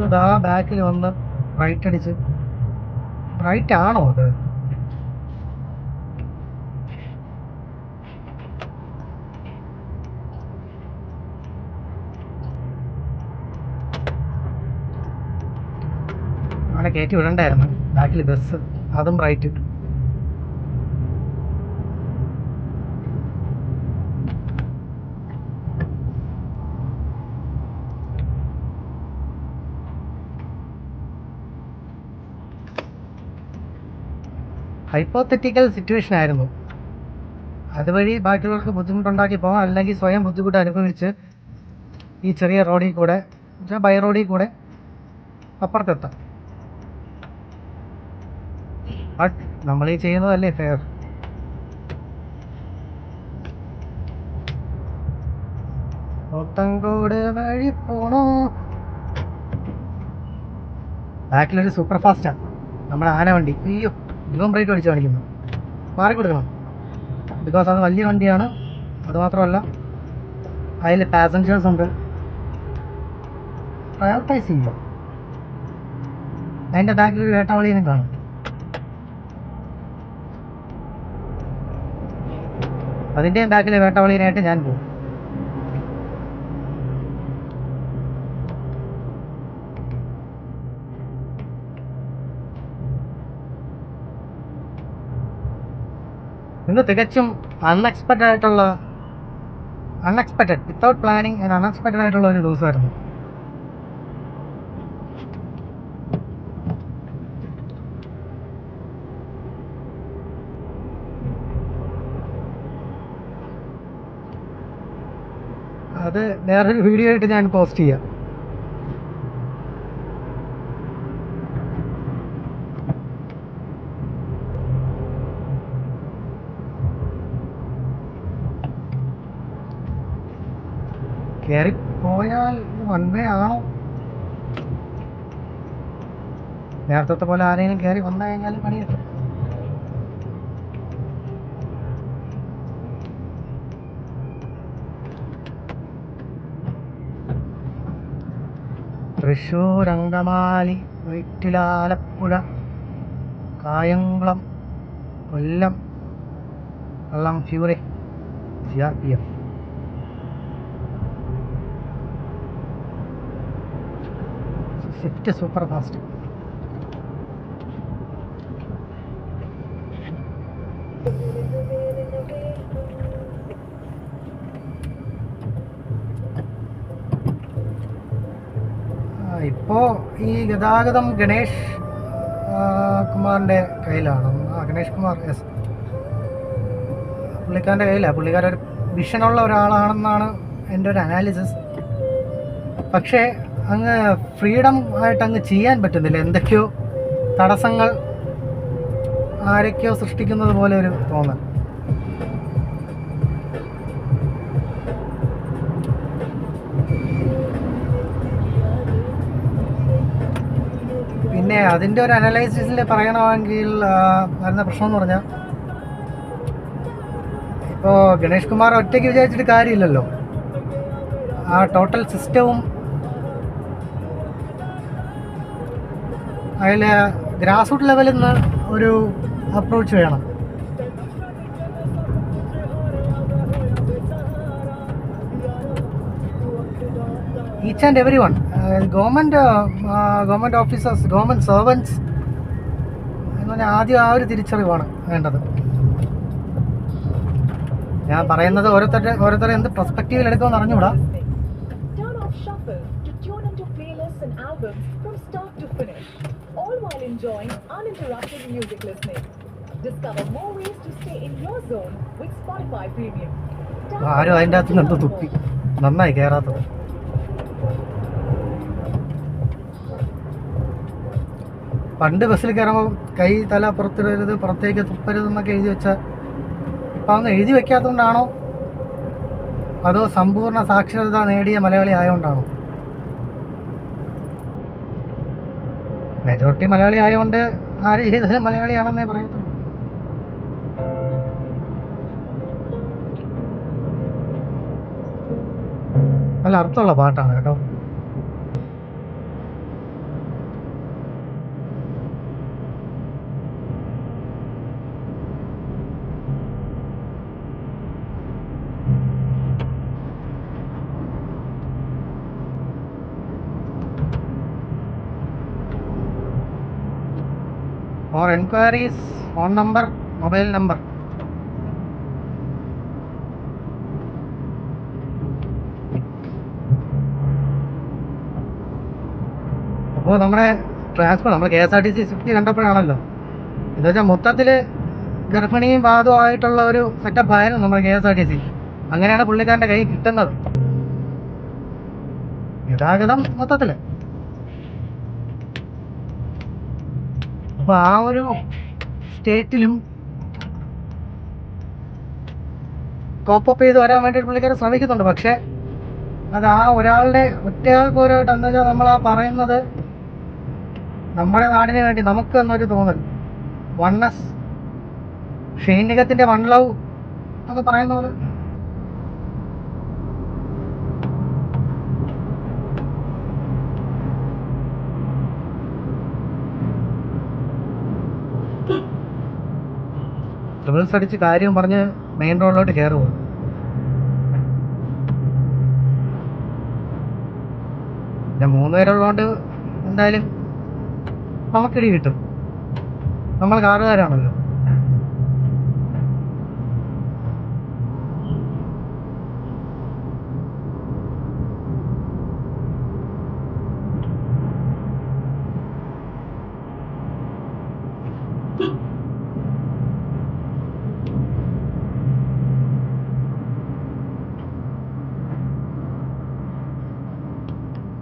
ഇതാ ബാക്കിൽ വന്ന് റൈറ്റ് അടിച്ച്. റൈറ്റ് ആണോ അത്? അവനെ കയറ്റി വിടണ്ടായിരുന്നു. ബാക്കിൽ ബസ്, അതും റൈറ്റ്. ഹൈപ്പോത്തറ്റിക്കൽ സിറ്റുവേഷൻ ആയിരുന്നു. അതുവഴി ബാക്കിയുള്ളവർക്ക് ബുദ്ധിമുട്ടുണ്ടാക്കി പോകാം, അല്ലെങ്കിൽ സ്വയം ബുദ്ധിമുട്ട് അനുഭവിച്ച് ഈ ചെറിയ റോഡിൽ കൂടെ, ബൈ റോഡിൽ കൂടെ അപ്പുറത്തെത്താം. ബട്ട് നമ്മളീ ചെയ്യുന്നതല്ലേ ഫെയർ. പോത്തങ്കോട് വഴി പോണോ? ബാക്കിലൊരു സൂപ്പർ ഫാസ്റ്റാണ്, നമ്മുടെ ആന വണ്ടി. അയ്യോ, ഇവൻ ബ്രേക്ക് അടിച്ച് കാണിക്കുന്നു. മാറിക്കൊടുക്കണം, ബിക്കോസ് അത് വലിയ വണ്ടിയാണ്. അതുമാത്രമല്ല അതിൽ പാസഞ്ചേഴ്സ് ഉണ്ട്. പ്രയോറിറ്റൈസ് ചെയ്യുക. അതിൻ്റെ ബാക്കിൽ വേട്ടാവളിയും കാണും. അതിൻ്റെയും ബാക്കിൽ വേട്ടാവളിനായിട്ട് ഞാൻ പോകും. ഇന്ന് തികച്ചും unexpected without planning and unexpected ആയിട്ടുള്ള ഒരു ദിവസമായിരുന്നു. അത് വേറൊരു വീഡിയോ ആയിട്ട് ഞാൻ പോസ്റ്റ് ചെയ്യാം. കയറി പോയാൽ വൺ വേ ആണോ? നേരത്തെ പോലെ ആരെങ്കിലും കയറി വന്നു കഴിഞ്ഞാൽ പണിയെത്തും. Thrissur, Angamaly, Vyttila, Alappuzha, Kayamkulam, Kollam, Kollam fury, CRPF. Swift super fast. ഇപ്പോൾ ഈ ഗതാഗതം ഗണേഷ് കുമാറിൻ്റെ കയ്യിലാണ്. ഗണേഷ് കുമാർ, യെസ്, പുള്ളിക്കാരൻ്റെ കയ്യിലാണ്. പുള്ളിക്കാരൻ ഒരു വിഷനുള്ള ഒരാളാണെന്നാണ് എൻ്റെ ഒരു അനാലിസിസ്. പക്ഷേ അങ്ങ് ഫ്രീഡം ആയിട്ട് അങ്ങ് ചെയ്യാൻ പറ്റുന്നില്ല. എന്തൊക്കെയോ തടസ്സങ്ങൾ ആരൊക്കെയോ സൃഷ്ടിക്കുന്നത് പോലെ ഒരു തോന്നൽ. പിന്നെ അതിൻ്റെ ഒരു അനലൈസിസിൽ പറയണമെങ്കിൽ വരുന്ന പ്രശ്നം എന്ന് പറഞ്ഞാൽ, ഇപ്പോൾ ഗണേഷ് കുമാർ ഒറ്റയ്ക്ക് വിചാരിച്ചിട്ട് കാര്യമില്ലല്ലോ. ആ ടോട്ടൽ സിസ്റ്റവും അതിൽ ഗ്രാസ് റൂട്ട് ലെവലിൽ നിന്ന് ഒരു അപ്രോച്ച് വേണം. Each and every one, government officers, government servants എന്ന് പറഞ്ഞാൽ ആദ്യം ആ ഒരു തിരിച്ചറിവാണ് വേണ്ടത്. ഞാൻ പറയുന്നത് ഓരോരുത്തരെ എന്ത് പെർസ്പെക്റ്റീവിൽ എടുക്കുമെന്ന് അറിഞ്ഞുകൂടാ. Enjoying uninterrupted music listening. Discover more ways to stay in your zone with Spotify Premium. ആരും അതിൻ്റെ അകത്ത് നിന്ന് തുപ്പി നന്നായി കയറാത്തത്. പണ്ട് ബസ്സിൽ കയറുമ്പോൾ കൈ തല പുറത്തിടരുത്, പുറത്തേക്ക് തുപ്പരുതെന്നൊക്കെ എഴുതി വെച്ചാൽ ഇപ്പം അന്ന് എഴുതി വെക്കാത്തതുകൊണ്ടാണോ അതോ സമ്പൂർണ്ണ സാക്ഷരത നേടിയ മലയാളി ആയതുകൊണ്ടാണോ? മെജോറിറ്റി മലയാളി ആയതുകൊണ്ട് ആര് ചെയ്തത് മലയാളിയാണെന്നേ പറയത്തുള്ളൂ. നല്ല അർത്ഥമുള്ള പാട്ടാണ് കേട്ടോ. Four enquiries phone number, mobile number. അപ്പോൾ നമ്മുടെ ട്രാൻസ്പോർട്ട് നമ്മൾ KSRTC സ്വിഫ്റ്റ് കണ്ടപ്പോഴാണല്ലോ എന്ന് വെച്ചാൽ മൊത്തത്തിൽ ഗർഭിണിയും വാദവുമായിട്ടുള്ള ഒരു സെറ്റപ്പ് ആയിരുന്നു നമ്മുടെ KSRTC. അങ്ങനെയാണ് പുള്ളിക്കാരൻ്റെ കൈ കിട്ടുന്നത്. ഗതാഗതം മൊത്തത്തിൽ. അപ്പോൾ ആ ഒരു സ്റ്റേറ്റിലും കോപ്പപ്പ് ചെയ്ത് വരാൻ വേണ്ടിയിട്ട് പുള്ളിക്കാരൻ ശ്രമിക്കുന്നുണ്ട്. പക്ഷേ അത് ആ ഒരാളുടെ ഒറ്റയാൾക്ക് ഓരോട്ട് എന്താ വെച്ചാൽ നമ്മൾ ആ പറയുന്നത് നമ്മുടെ നാടിന് വേണ്ടി നമുക്ക് എന്നൊരു തോന്നൽ, വണ്ണസ്, ഷൈനികത്തിൻ്റെ വൺ ലവ് എന്നൊക്കെ പറയുന്ന പോലെ. റിവേഴ്സ് അടിച്ച് കാര്യം പറഞ്ഞ് മെയിൻ റോഡിലോട്ട് കയറുക. പിന്നെ 3 പേരുള്ളതുകൊണ്ട് എന്തായാലും നമുക്കിടി കിട്ടും. നമ്മൾ കാറുകാരാണല്ലോ.